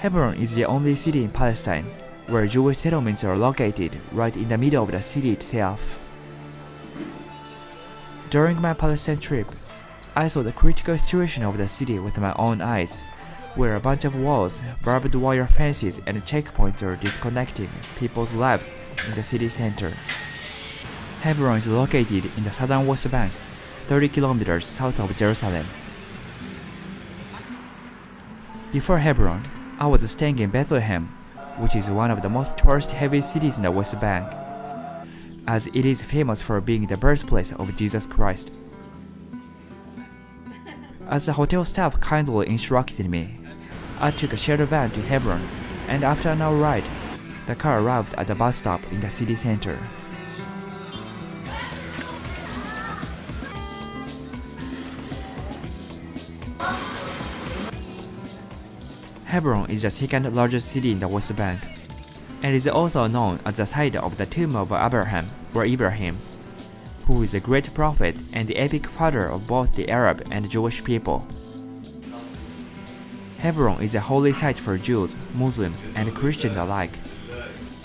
Hebron is the only city in Palestine where Jewish settlements are located right in the middle of the city itself. During my Palestine trip, I saw the critical situation of the city with my own eyes, where a bunch of walls, barbed wire fences, and checkpoints are disconnecting people's lives in the city center. Hebron is located in the southern West Bank, 30 kilometers south of Jerusalem. Before Hebron, I was staying in Bethlehem, which is one of the most tourist-heavy cities in the West Bank, as it is famous for being the birthplace of Jesus Christ. As the hotel staff kindly instructed me, I took a shuttle van to Hebron, and after an hour ride, the car arrived at the bus stop in the city center. Hebron is the second largest city in the West Bank, and is also known as the site of the tomb of Abraham, or Ibrahim, who is a great prophet and the epic father of both the Arab and Jewish people. Hebron is a holy site for Jews, Muslims, and Christians alike,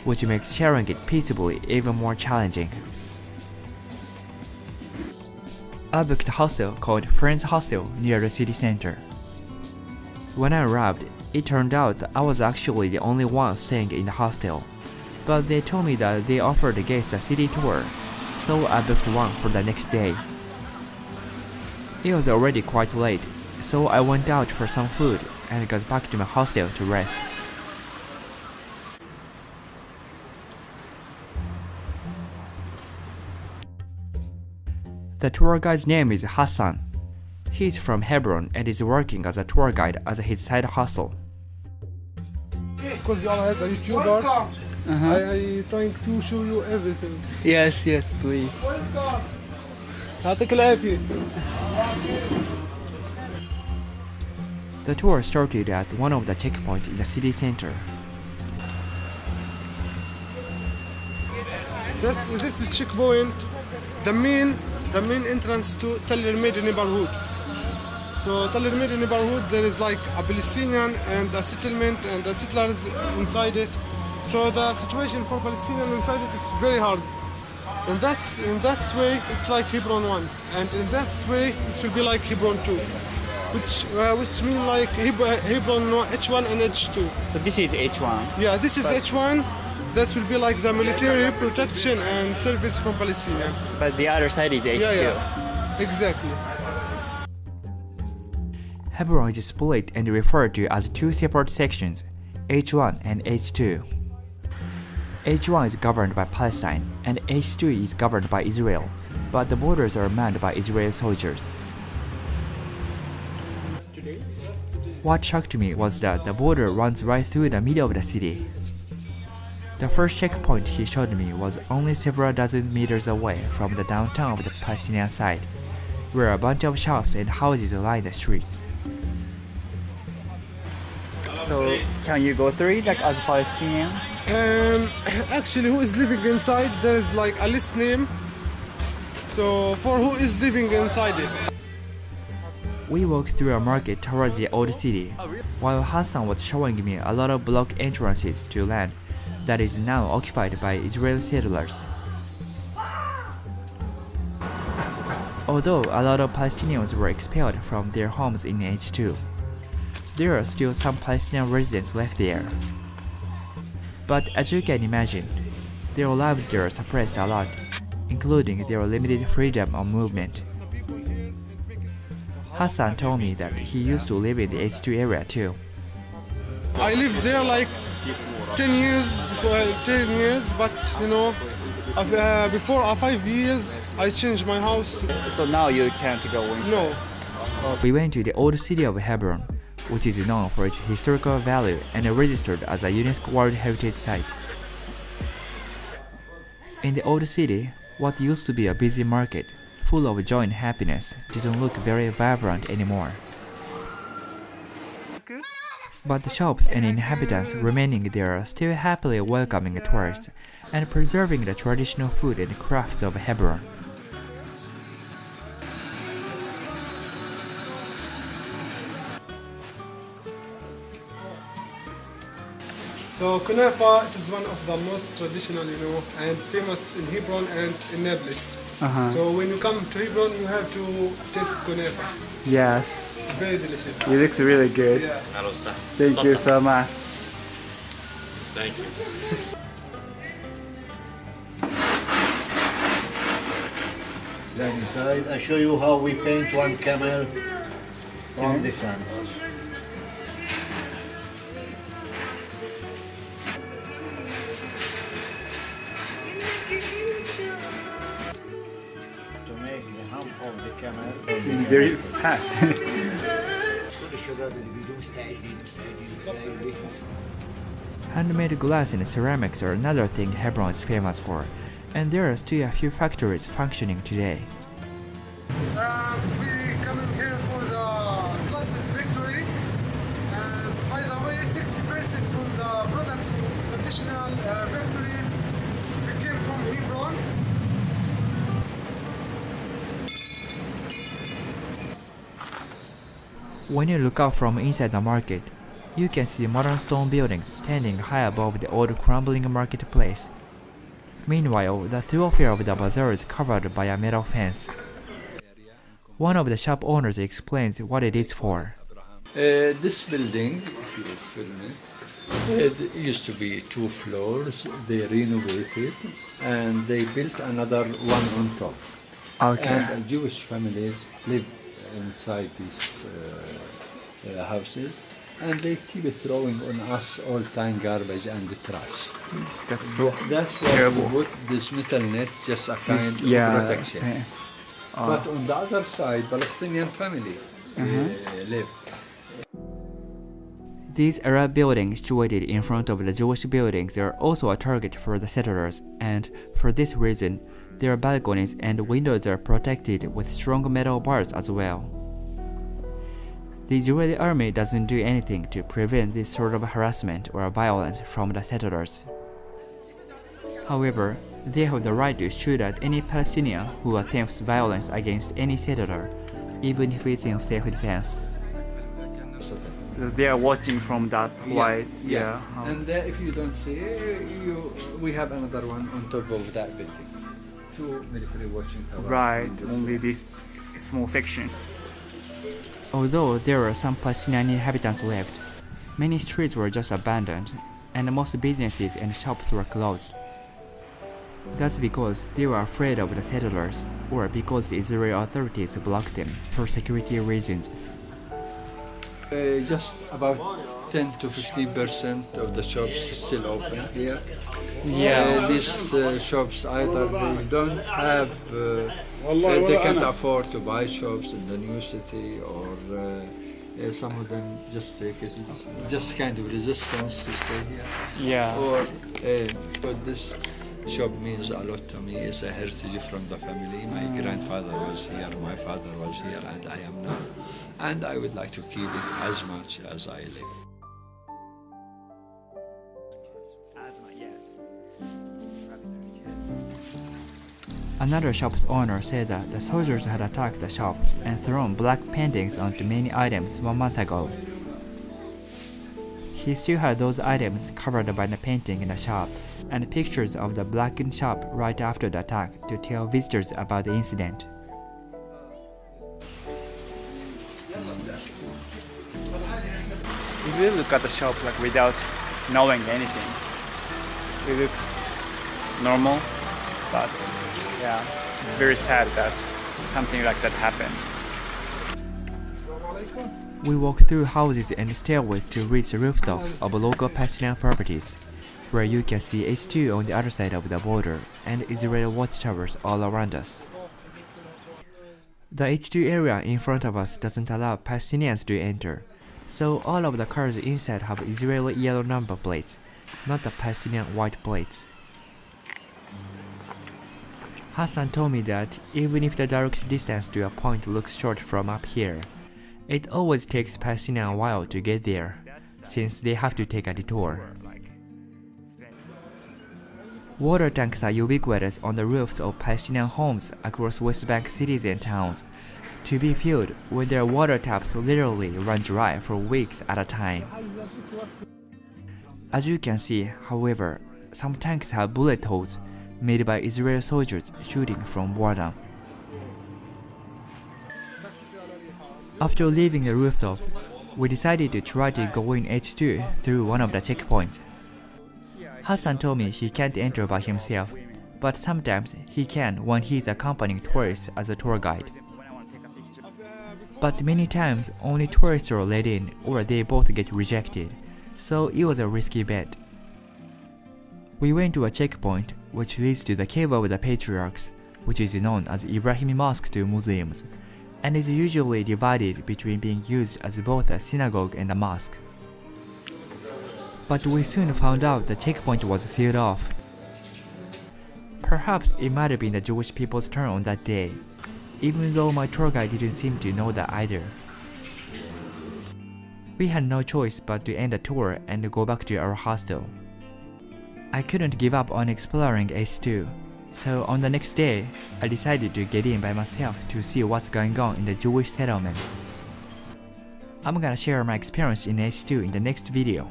which makes sharing it peaceably even more challenging. I booked a hostel called Friends Hostel near the city center. When I arrived, it turned out I was actually the only one staying in the hostel, but they told me that they offered the guests a city tour, so I booked one for the next day. It was already quite late, so I went out for some food and got back to my hostel to rest. The tour guide's name is Hassan. He is from Hebron and is working as a tour guide at his side hustle. Because Allah has a YouTuber, I trying to show you everything. Yes, please. يعطيك العافية. The tour started at one of the checkpoints in the city center. This is checkpoint, the main entrance to Tel el-Halil neighborhood. So Tel el-Halil neighborhood, there is like a Palestinian and a settlement and the settlers inside it. So the situation for Palestinians inside it is very hard. And that's in that way it's like Hebron 1, and in that way it will be like Hebron 2, which mean like Hebron H1 and H2. So this is H1. Yeah, this is H1. That will be like the military protection and service from Palestinian. But the other side is H2. Yeah, exactly. Hebron is split and referred to as two separate sections, H1 and H2. H1 is governed by Palestine, and H2 is governed by Israel, but the borders are manned by Israeli soldiers. What shocked me was that the border runs right through the middle of the city. The first checkpoint he showed me was only several dozen meters away from the downtown of the Palestinian side, where a bunch of shops and houses line the streets. So can you go through it like as a Palestinian? Actually, who is living inside? There is like a list name. So for who is living inside it. We walked through a market towards the old city, while Hassan was showing me a lot of block entrances to land that is now occupied by Israeli settlers. Although a lot of Palestinians were expelled from their homes in H2, there are still some Palestinian residents left there. But as you can imagine, their lives there are suppressed a lot, including their limited freedom of movement. Hassan told me that he used to live in the H2 area too. I lived there like 10 years, but you know, before 5 years, I changed my house. So now you can't go inside? No. We went to the old city of Hebron, which is known for its historical value and registered as a UNESCO World Heritage Site. In the old city, what used to be a busy market, full of joy and happiness, didn't look very vibrant anymore. But the shops and inhabitants remaining there are still happily welcoming tourists and preserving the traditional food and crafts of Hebron. So kunafa, it is one of the most traditional, and famous in Hebron and in Nablus. So when you come to Hebron, you have to taste kunafa. Yes. It's very delicious. It looks really good. Yeah. Thank you so much. Thank you. Then inside, I show you how we paint one camel from the sun. To make the hump of the camel. Very fast. Handmade glass and ceramics are another thing Hebron is famous for, and there are still a few factories functioning today. We coming here for the classes victory. And by the way, 60% from the products of traditional factories came from Hebron. When you look out from inside the market, you can see modern stone buildings standing high above the old crumbling marketplace. Meanwhile, the thoroughfare of the bazaar is covered by a metal fence. One of the shop owners explains what it is for. This building, if you film it used to be 2 floors. They renovated and they built another one on top. Okay. And Jewish families live inside these houses, and they keep throwing on us all time garbage and the trash. That's so That's why terrible. we put this metal net, just a kind of Yeah. protection. Yes. But on the other side, Palestinian family live. These Arab buildings situated in front of the Jewish buildings are also a target for the settlers, and for this reason, their balconies and windows are protected with strong metal bars as well. The Israeli army doesn't do anything to prevent this sort of harassment or violence from the settlers. However, they have the right to shoot at any Palestinian who attempts violence against any settler, even if it's in self-defense. Because they are watching from that white. Yeah. And if you don't see, we have another one on top of that building. 2 military watching towers. Right. Only this small section. Although there were some Palestinian inhabitants left, many streets were just abandoned, and most businesses and shops were closed. That's because they were afraid of the settlers, or because the Israeli authorities blocked them for security reasons. Just about 10 to 15% of the shops still open here. These shops either they don't have, they can't afford to buy shops in the new city, or some of them just take it, just kind of resistance to stay here. Yeah. Or but this shop means a lot to me. It's a heritage from the family. My grandfather was here, my father was here, and I am now. And I would like to keep it as much as I live. Another shop's owner said that the soldiers had attacked the shops and thrown black paintings onto many items 1 month ago. He still had those items covered by the painting in the shop and pictures of the blackened shop right after the attack to tell visitors about the incident. If you look at the shop like without knowing anything, it looks normal, but yeah, it's very sad that something like that happened. We walk through houses and stairways to reach the rooftops of local Palestinian properties, where you can see H2 on the other side of the border and Israeli watchtowers all around us. The H2 area in front of us doesn't allow Palestinians to enter, so all of the cars inside have Israeli yellow number plates, not the Palestinian white plates. Hassan told me that even if the direct distance to a point looks short from up here, it always takes Palestinians a while to get there, since they have to take a detour. Water tanks are ubiquitous on the roofs of Palestinian homes across West Bank cities and towns, to be filled when their water taps literally run dry for weeks at a time. As you can see, however, some tanks have bullet holes made by Israeli soldiers shooting from boredom. After leaving the rooftop, we decided to try to go in H2 through one of the checkpoints. Hassan told me he can't enter by himself, but sometimes he can when he's accompanying tourists as a tour guide. But many times only tourists are let in or they both get rejected, so it was a risky bet. We went to a checkpoint which leads to the Cave of the Patriarchs, which is known as Ibrahimi Mosque to Muslims, and is usually divided between being used as both a synagogue and a mosque. But we soon found out the checkpoint was sealed off. Perhaps it might have been the Jewish people's turn on that day, even though my tour guide didn't seem to know that either. We had no choice but to end the tour and go back to our hostel. I couldn't give up on exploring H2, so on the next day, I decided to get in by myself to see what's going on in the Jewish settlement. I'm gonna share my experience in H2 in the next video.